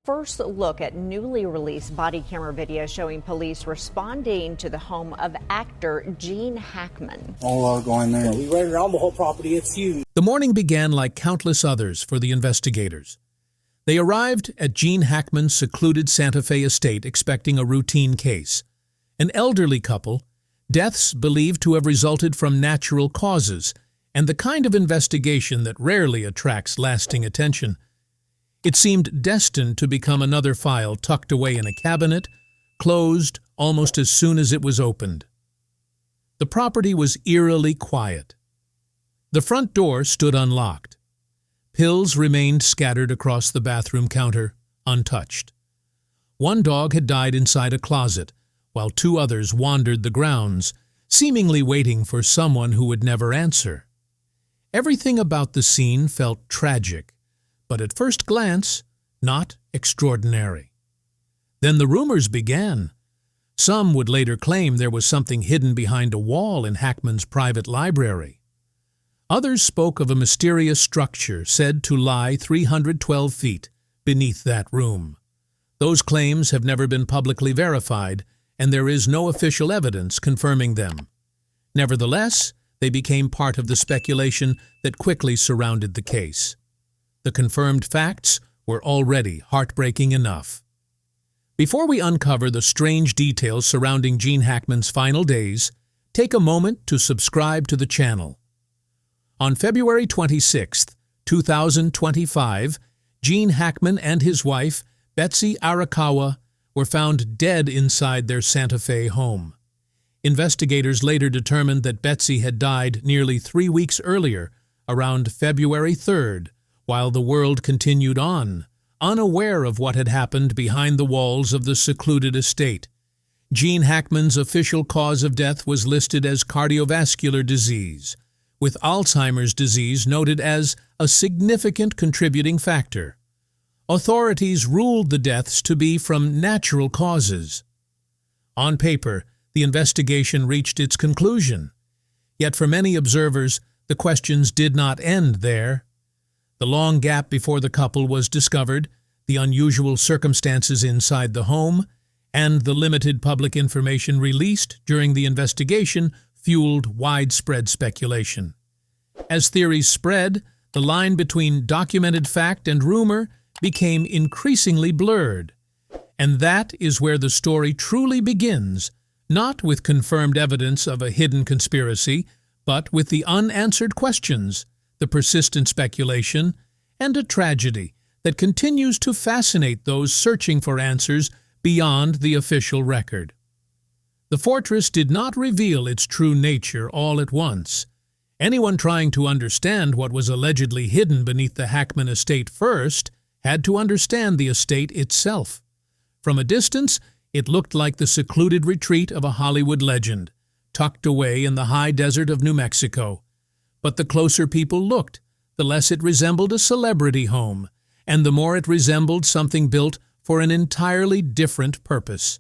First look at newly released body camera video showing police responding to the home of actor Gene Hackman. All going there. We ran around the whole property. It's huge. The morning began like countless others for the investigators. They arrived at Gene Hackman's secluded Santa Fe estate expecting a routine case. An elderly couple, deaths believed to have resulted from natural causes, and the kind of investigation that rarely attracts lasting attention. It seemed destined to become another file tucked away in a cabinet, closed almost as soon as it was opened. The property was eerily quiet. The front door stood unlocked. Pills remained scattered across the bathroom counter, untouched. One dog had died inside a closet, while two others wandered the grounds, seemingly waiting for someone who would never answer. Everything about the scene felt tragic, but at first glance, not extraordinary. Then the rumors began. Some would later claim there was something hidden behind a wall in Hackman's private library. Others spoke of a mysterious structure said to lie 312 feet beneath that room. Those claims have never been publicly verified, and there is no official evidence confirming them. Nevertheless, they became part of the speculation that quickly surrounded the case. The confirmed facts were already heartbreaking enough. Before we uncover the strange details surrounding Gene Hackman's final days, take a moment to subscribe to the channel. On February 26, 2025, Gene Hackman and his wife, Betsy Arakawa, were found dead inside their Santa Fe home. Investigators later determined that Betsy had died nearly 3 weeks earlier, around February 3rd, while the world continued on, unaware of what had happened behind the walls of the secluded estate. Gene Hackman's official cause of death was listed as cardiovascular disease, with Alzheimer's disease noted as a significant contributing factor. Authorities ruled the deaths to be from natural causes. On paper, the investigation reached its conclusion. Yet for many observers, the questions did not end there. The long gap before the couple was discovered, the unusual circumstances inside the home, and the limited public information released during the investigation fueled widespread speculation. As theories spread, the line between documented fact and rumor became increasingly blurred. And that is where the story truly begins, not with confirmed evidence of a hidden conspiracy, but with the unanswered questions, the persistent speculation, and a tragedy that continues to fascinate those searching for answers beyond the official record. The fortress did not reveal its true nature all at once. Anyone trying to understand what was allegedly hidden beneath the Hackman estate first had to understand the estate itself. From a distance, it looked like the secluded retreat of a Hollywood legend, tucked away in the high desert of New Mexico. But the closer people looked, the less it resembled a celebrity home, and the more it resembled something built for an entirely different purpose.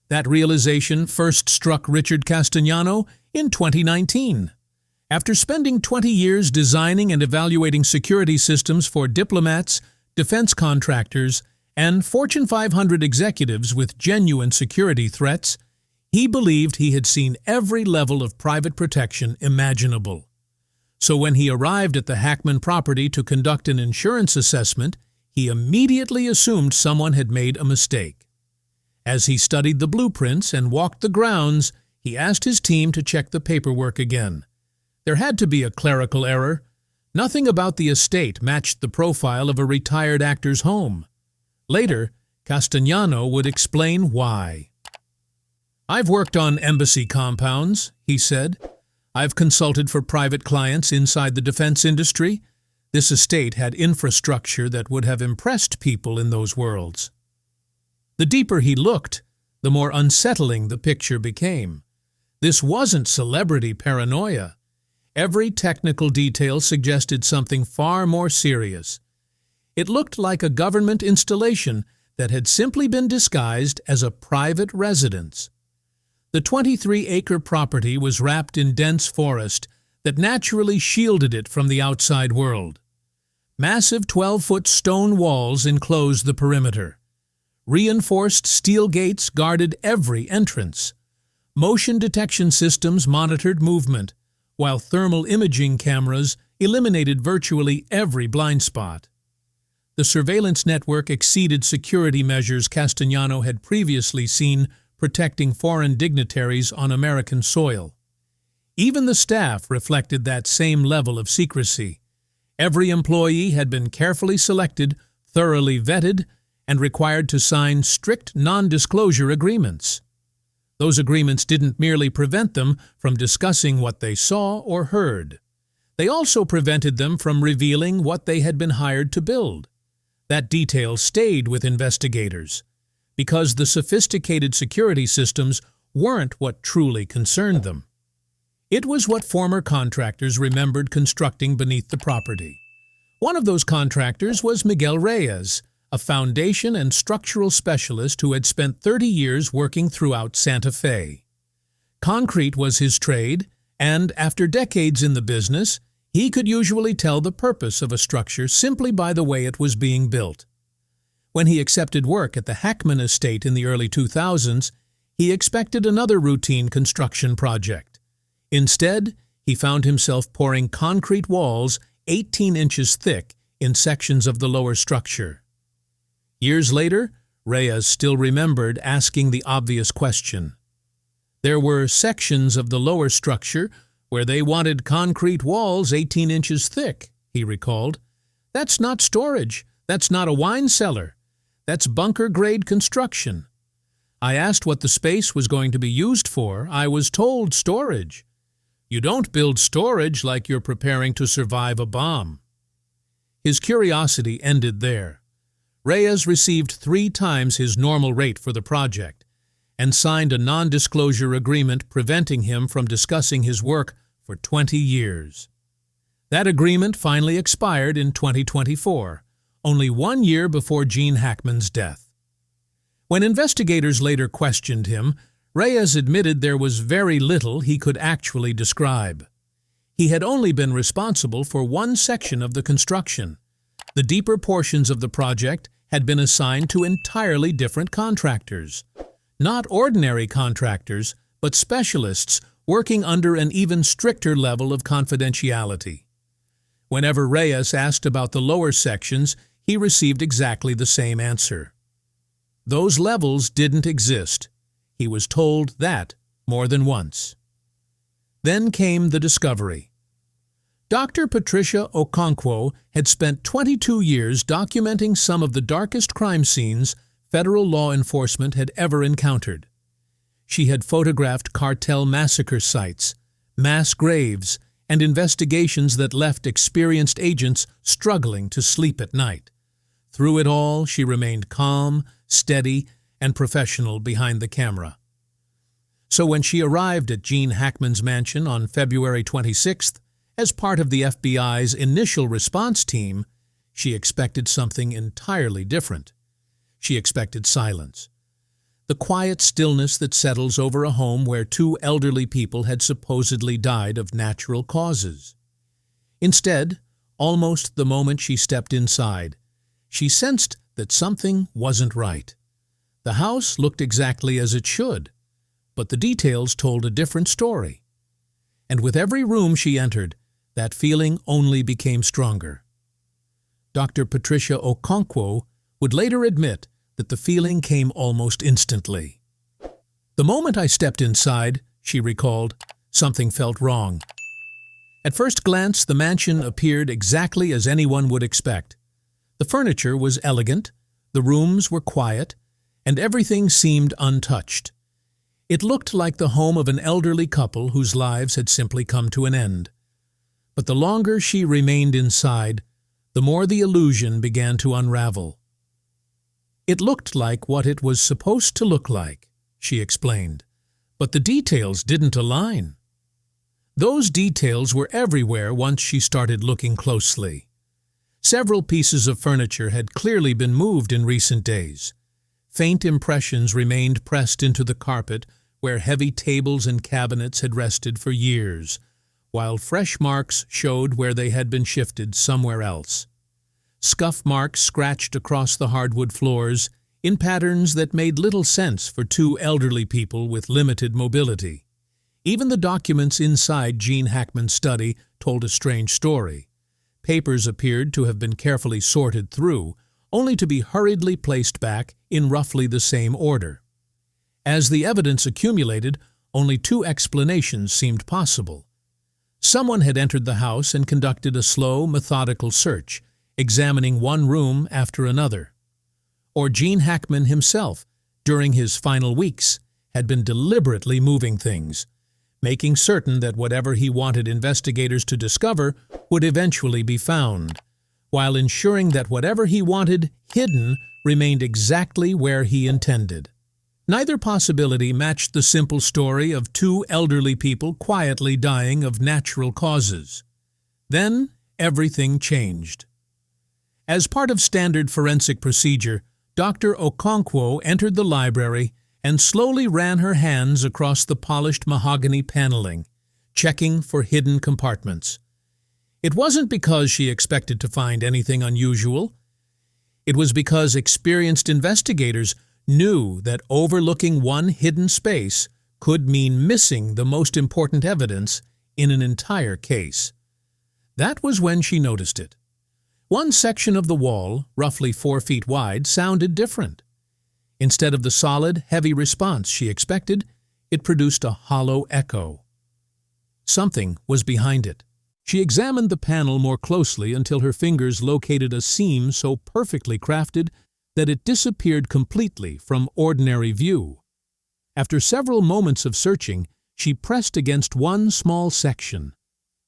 That realization first struck Richard Castellano in 2019. After spending 20 years designing and evaluating security systems for diplomats, defense contractors, and Fortune 500 executives with genuine security threats, he believed he had seen every level of private protection imaginable. So when he arrived at the Hackman property to conduct an insurance assessment, he immediately assumed someone had made a mistake. As he studied the blueprints and walked the grounds, he asked his team to check the paperwork again. There had to be a clerical error. Nothing about the estate matched the profile of a retired actor's home. Later, Castellano would explain why. "I've worked on embassy compounds," he said. "I've consulted for private clients inside the defense industry. This estate had infrastructure that would have impressed people in those worlds." The deeper he looked, the more unsettling the picture became. This wasn't celebrity paranoia. Every technical detail suggested something far more serious. It looked like a government installation that had simply been disguised as a private residence. The 23-acre property was wrapped in dense forest that naturally shielded it from the outside world. Massive 12-foot stone walls enclosed the perimeter. Reinforced steel gates guarded every entrance. Motion detection systems monitored movement, while thermal imaging cameras eliminated virtually every blind spot. The surveillance network exceeded security measures Castellano had previously seen protecting foreign dignitaries on American soil. Even the staff reflected that same level of secrecy. Every employee had been carefully selected, thoroughly vetted, and required to sign strict non-disclosure agreements. Those agreements didn't merely prevent them from discussing what they saw or heard. They also prevented them from revealing what they had been hired to build. That detail stayed with investigators, because the sophisticated security systems weren't what truly concerned them. It was what former contractors remembered constructing beneath the property. One of those contractors was Miguel Reyes, a foundation and structural specialist who had spent 30 years working throughout Santa Fe. Concrete was his trade, and after decades in the business, he could usually tell the purpose of a structure simply by the way it was being built. When he accepted work at the Hackman estate in the early 2000s, he expected another routine construction project. Instead, he found himself pouring concrete walls 18 inches thick in sections of the lower structure. Years later, Reyes still remembered asking the obvious question. There were sections of the lower structure where they wanted concrete walls 18 inches thick, he recalled. That's not storage. That's not a wine cellar. That's bunker-grade construction. I asked what the space was going to be used for. I was told storage. You don't build storage like you're preparing to survive a bomb. His curiosity ended there. Reyes received 3 times his normal rate for the project and signed a non-disclosure agreement preventing him from discussing his work for 20 years. That agreement finally expired in 2024, only 1 year before Gene Hackman's death. When investigators later questioned him, Reyes admitted there was very little he could actually describe. He had only been responsible for one section of the construction. The deeper portions of the project had been assigned to entirely different contractors. Not ordinary contractors, but specialists working under an even stricter level of confidentiality. Whenever Reyes asked about the lower sections, he received exactly the same answer. Those levels didn't exist. He was told that more than once. Then came the discovery. Dr. Patricia Okonkwo had spent 22 years documenting some of the darkest crime scenes federal law enforcement had ever encountered. She had photographed cartel massacre sites, mass graves, and investigations that left experienced agents struggling to sleep at night. Through it all, she remained calm, steady, and professional behind the camera. So when she arrived at Gene Hackman's mansion on February 26th, as part of the FBI's initial response team, she expected something entirely different. She expected silence. The quiet stillness that settles over a home where 2 elderly people had supposedly died of natural causes. Instead, almost the moment she stepped inside, she sensed that something wasn't right. The house looked exactly as it should, but the details told a different story. And with every room she entered, that feeling only became stronger. Dr. Patricia Okonkwo would later admit that the feeling came almost instantly. The moment I stepped inside, she recalled, something felt wrong. At first glance, the mansion appeared exactly as anyone would expect. The furniture was elegant, the rooms were quiet, and everything seemed untouched. It looked like the home of an elderly couple whose lives had simply come to an end. But the longer she remained inside, the more the illusion began to unravel. It looked like what it was supposed to look like, she explained, but the details didn't align. Those details were everywhere once she started looking closely. Several pieces of furniture had clearly been moved in recent days. Faint impressions remained pressed into the carpet where heavy tables and cabinets had rested for years, while fresh marks showed where they had been shifted somewhere else. Scuff marks scratched across the hardwood floors in patterns that made little sense for two elderly people with limited mobility. Even the documents inside Gene Hackman's study told a strange story. Papers appeared to have been carefully sorted through, only to be hurriedly placed back in roughly the same order. As the evidence accumulated, only two explanations seemed possible. Someone had entered the house and conducted a slow, methodical search, examining one room after another. Or Gene Hackman himself, during his final weeks, had been deliberately moving things, making certain that whatever he wanted investigators to discover would eventually be found, while ensuring that whatever he wanted hidden remained exactly where he intended. Neither possibility matched the simple story of two elderly people quietly dying of natural causes. Then everything changed. As part of standard forensic procedure, Dr. Okonkwo entered the library and slowly ran her hands across the polished mahogany paneling, checking for hidden compartments. It wasn't because she expected to find anything unusual. It was because experienced investigators knew that overlooking one hidden space could mean missing the most important evidence in an entire case. That was when she noticed it. One section of the wall, roughly 4 feet wide, sounded different. Instead of the solid, heavy response she expected, it produced a hollow echo. Something was behind it. She examined the panel more closely until her fingers located a seam so perfectly crafted that it disappeared completely from ordinary view. After several moments of searching, she pressed against one small section.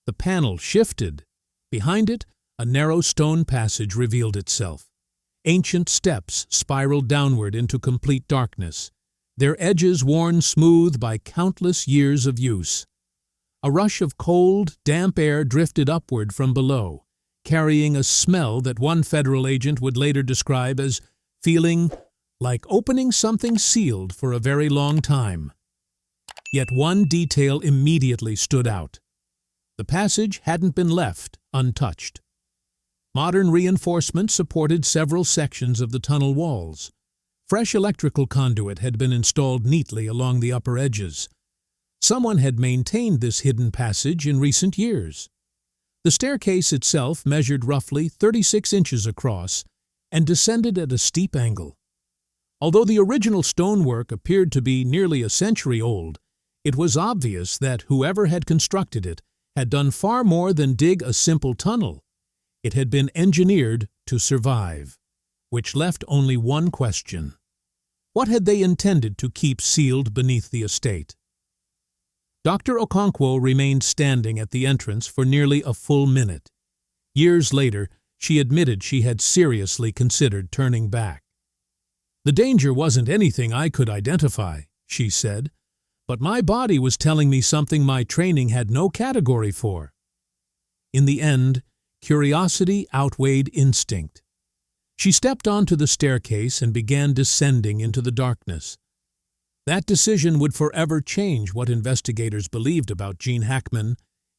The panel shifted. Behind it, a narrow stone passage revealed itself. Ancient steps spiraled downward into complete darkness, their edges worn smooth by countless years of use. A rush of cold, damp air drifted upward from below, carrying a smell that one federal agent would later describe as feeling like opening something sealed for a very long time. Yet one detail immediately stood out. The passage hadn't been left untouched. Modern reinforcement supported several sections of the tunnel walls. Fresh electrical conduit had been installed neatly along the upper edges. Someone had maintained this hidden passage in recent years. The staircase itself measured roughly 36 inches across and descended at a steep angle. Although the original stonework appeared to be nearly a century old, it was obvious that whoever had constructed it had done far more than dig a simple tunnel. It had been engineered to survive, which left only one question. What had they intended to keep sealed beneath the estate? Dr. Okonkwo remained standing at the entrance for nearly a full minute. Years later, she admitted she had seriously considered turning back. "The danger wasn't anything I could identify," she said, "but my body was telling me something my training had no category for." In the end, curiosity outweighed instinct. She stepped onto the staircase and began descending into the darkness. That decision would forever change what investigators believed about Gene Hackman,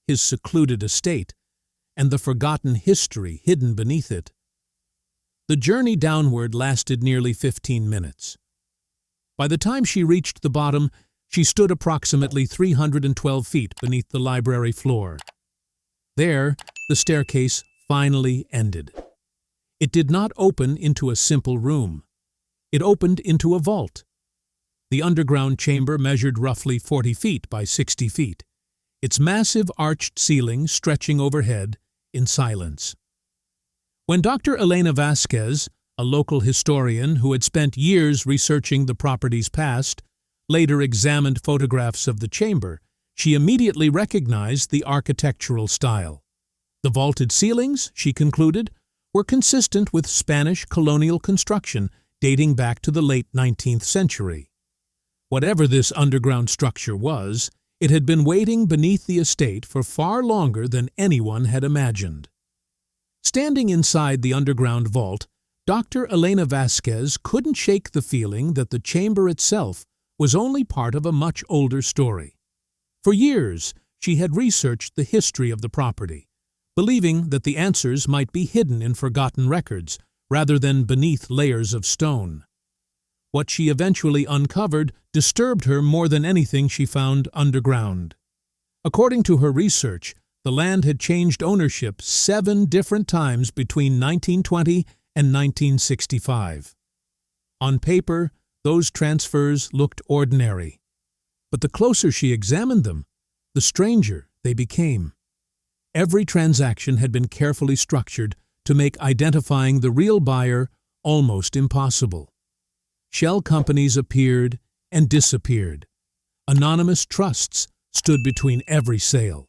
his secluded estate, and the forgotten history hidden beneath it. The journey downward lasted nearly 15 minutes. By the time she reached the bottom, she stood approximately 312 feet beneath the library floor. There, the staircase finally ended. It did not open into a simple room. It opened into a vault. The underground chamber measured roughly 40 feet by 60 feet, its massive arched ceiling stretching overhead in silence. When Dr. Elena Vasquez, a local historian who had spent years researching the property's past, later examined photographs of the chamber, she immediately recognized the architectural style. The vaulted ceilings, she concluded, were consistent with Spanish colonial construction dating back to the late 19th century. Whatever this underground structure was, it had been waiting beneath the estate for far longer than anyone had imagined. Standing inside the underground vault, Dr. Elena Vasquez couldn't shake the feeling that the chamber itself was only part of a much older story. For years, she had researched the history of the property, believing that the answers might be hidden in forgotten records rather than beneath layers of stone. What she eventually uncovered disturbed her more than anything she found underground. According to her research, the land had changed ownership 7 different times between 1920 and 1965. On paper, those transfers looked ordinary, but the closer she examined them, the stranger they became. Every transaction had been carefully structured to make identifying the real buyer almost impossible. Shell companies appeared and disappeared. Anonymous trusts stood between every sale.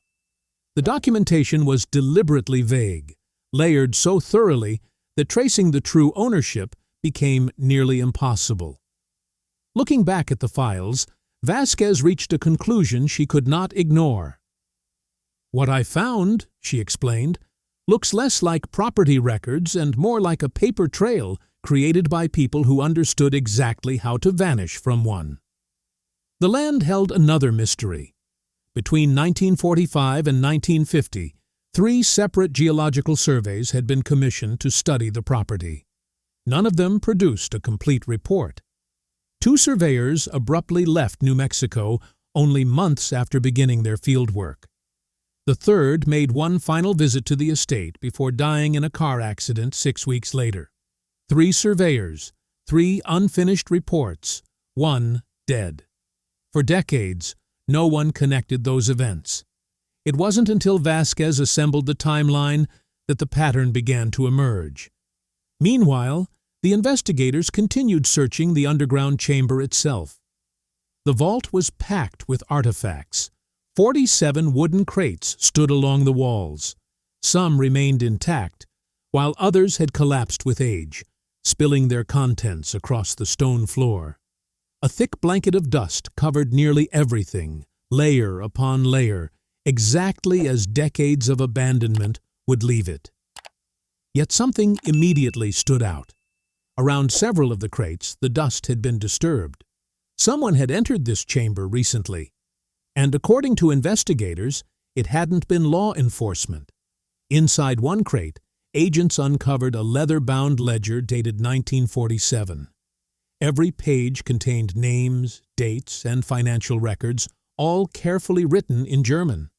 The documentation was deliberately vague, layered so thoroughly that tracing the true ownership became nearly impossible. Looking back at the files, Vasquez reached a conclusion she could not ignore. "What I found," she explained, "looks less like property records and more like a paper trail created by people who understood exactly how to vanish from one." The land held another mystery. Between 1945 and 1950, 3 separate geological surveys had been commissioned to study the property. None of them produced a complete report. 2 surveyors abruptly left New Mexico only months after beginning their fieldwork. The third made one final visit to the estate before dying in a car accident 6 weeks later. 3 surveyors, 3 unfinished reports, 1 dead. For decades, no one connected those events. It wasn't until Vasquez assembled the timeline that the pattern began to emerge. Meanwhile, the investigators continued searching the underground chamber itself. The vault was packed with artifacts. 47 wooden crates stood along the walls. Some remained intact, while others had collapsed with age, spilling their contents across the stone floor. A thick blanket of dust covered nearly everything, layer upon layer, exactly as decades of abandonment would leave it. Yet something immediately stood out. Around several of the crates, the dust had been disturbed. Someone had entered this chamber recently, and according to investigators, it hadn't been law enforcement. Inside one crate, agents uncovered a leather-bound ledger dated 1947. Every page contained names, dates, and financial records, all carefully written in German.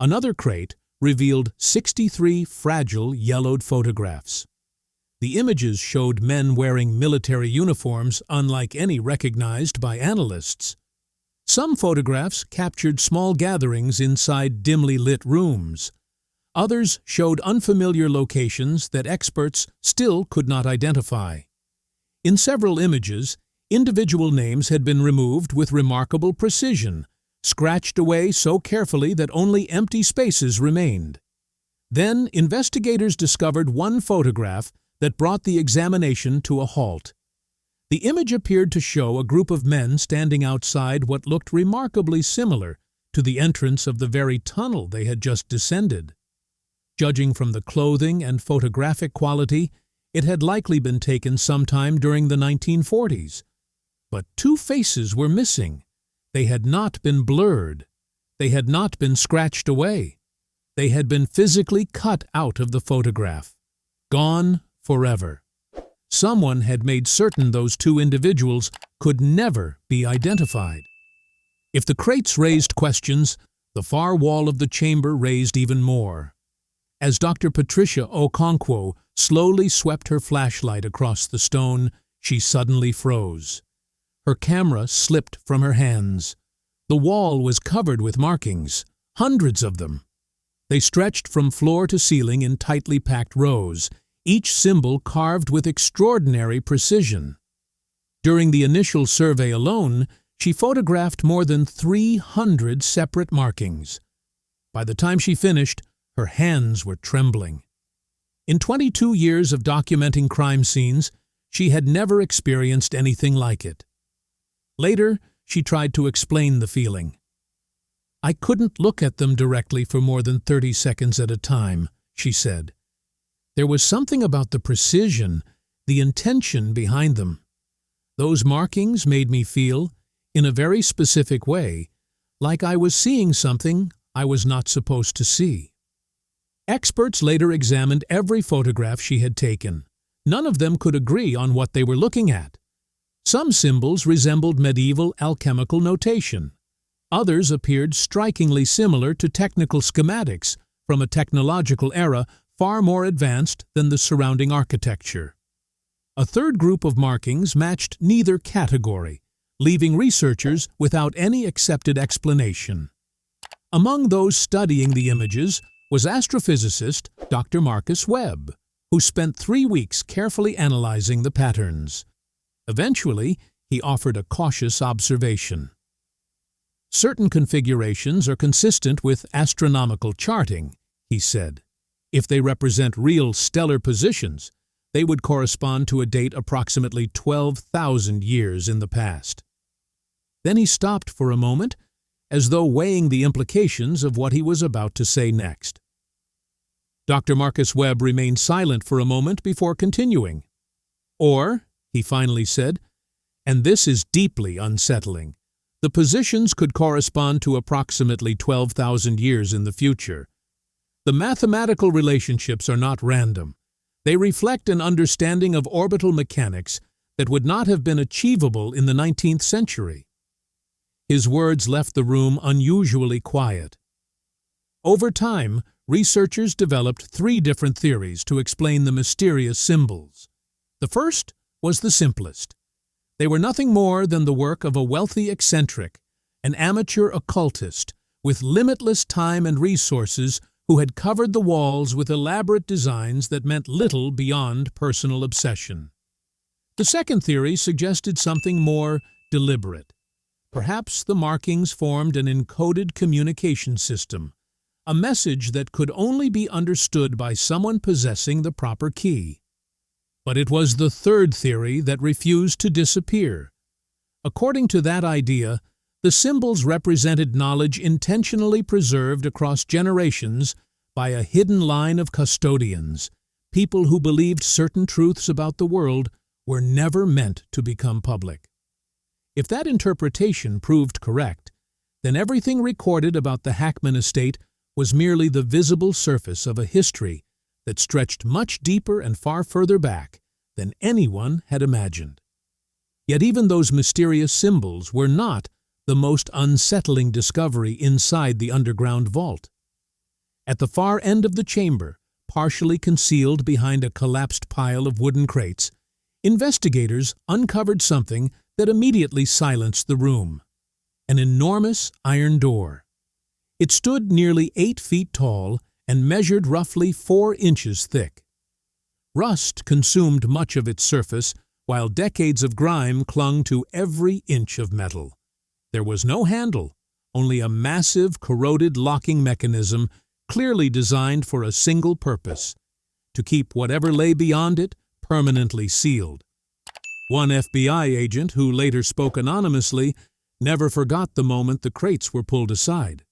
Another crate revealed 63 fragile, yellowed photographs. The images showed men wearing military uniforms unlike any recognized by analysts. Some photographs captured small gatherings inside dimly lit rooms. Others showed unfamiliar locations that experts still could not identify. In several images, individual names had been removed with remarkable precision, scratched away so carefully that only empty spaces remained. Then investigators discovered one photograph that brought the examination to a halt. The image appeared to show a group of men standing outside what looked remarkably similar to the entrance of the very tunnel they had just descended. Judging from the clothing and photographic quality, it had likely been taken sometime during the 1940s. But 2 faces were missing. They had not been blurred. They had not been scratched away. They had been physically cut out of the photograph. Gone forever. Someone had made certain those 2 individuals could never be identified. If the crates raised questions, the far wall of the chamber raised even more. As Dr. Patricia Okonkwo slowly swept her flashlight across the stone, she suddenly froze. Her camera slipped from her hands. The wall was covered with markings, hundreds of them. They stretched from floor to ceiling in tightly packed rows, each symbol carved with extraordinary precision. During the initial survey alone, she photographed more than 300 separate markings. By the time she finished, her hands were trembling. In 22 years of documenting crime scenes, she had never experienced anything like it. Later, she tried to explain the feeling. "I couldn't look at them directly for more than 30 seconds at a time," she said. "There was something about the precision, the intention behind them. Those markings made me feel, in a very specific way, like I was seeing something I was not supposed to see." Experts later examined every photograph she had taken. None of them could agree on what they were looking at. Some symbols resembled medieval alchemical notation. Others appeared strikingly similar to technical schematics from a technological era far more advanced than the surrounding architecture. A third group of markings matched neither category, leaving researchers without any accepted explanation. Among those studying the images was astrophysicist Dr. Marcus Webb, who spent 3 weeks carefully analyzing the patterns. Eventually, he offered a cautious observation. Certain configurations are consistent with astronomical charting, he said. If they represent real stellar positions, they would correspond to a date approximately 12,000 years in the past. Then he stopped for a moment, as though weighing the implications of what he was about to say next. Dr. Marcus Webb remained silent for a moment before continuing. Or, he finally said, and this is deeply unsettling, the positions could correspond to approximately 12,000 years in the future. The mathematical relationships are not random. They reflect an understanding of orbital mechanics that would not have been achievable in the 19th century. His words left the room unusually quiet. Over time, researchers developed 3 different theories to explain the mysterious symbols. The first was the simplest. They were nothing more than the work of a wealthy eccentric, an amateur occultist with limitless time and resources who had covered the walls with elaborate designs that meant little beyond personal obsession. The second theory suggested something more deliberate. Perhaps the markings formed an encoded communication system, a message that could only be understood by someone possessing the proper key. But it was the third theory that refused to disappear. According to that idea, the symbols represented knowledge intentionally preserved across generations by a hidden line of custodians, people who believed certain truths about the world were never meant to become public. If that interpretation proved correct, then everything recorded about the Hackman estate was merely the visible surface of a history that stretched much deeper and far further back than anyone had imagined. Yet even those mysterious symbols were not the most unsettling discovery inside the underground vault. At the far end of the chamber, partially concealed behind a collapsed pile of wooden crates, investigators uncovered something that immediately silenced the room: an enormous iron door. It stood nearly 8 feet tall and measured roughly 4 inches thick. Rust consumed much of its surface, while decades of grime clung to every inch of metal. There was no handle, only a massive, corroded locking mechanism clearly designed for a single purpose: to keep whatever lay beyond it permanently sealed. One FBI agent, who later spoke anonymously, never forgot the moment the crates were pulled aside.